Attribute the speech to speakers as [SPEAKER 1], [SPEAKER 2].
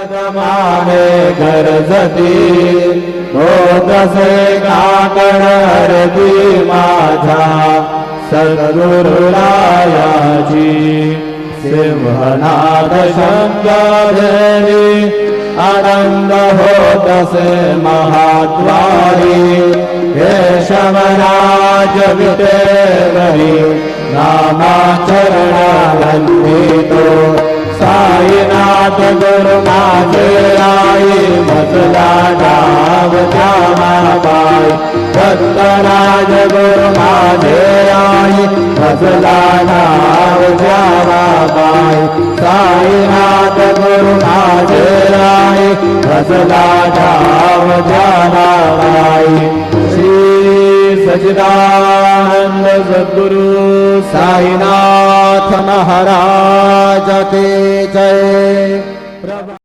[SPEAKER 1] माने गरजती होतसे काकड हरती माझा सद्गुरुरायाची सिंहनाद शंकरी आनंद होतसे महाद्वारी केशवराज विटेवरी नामाचरणा वंदितो साईनाथ गुरु माझे आई मजला डाव जामाबाई दत्तराज गुरु माझे आई मजला डाव जामाबाई साईनाथ गुरु माझे आई मजला डाव जामाबाई श्री सच्चिदानंद सद्गुरु साईनाथ महाराज की जय।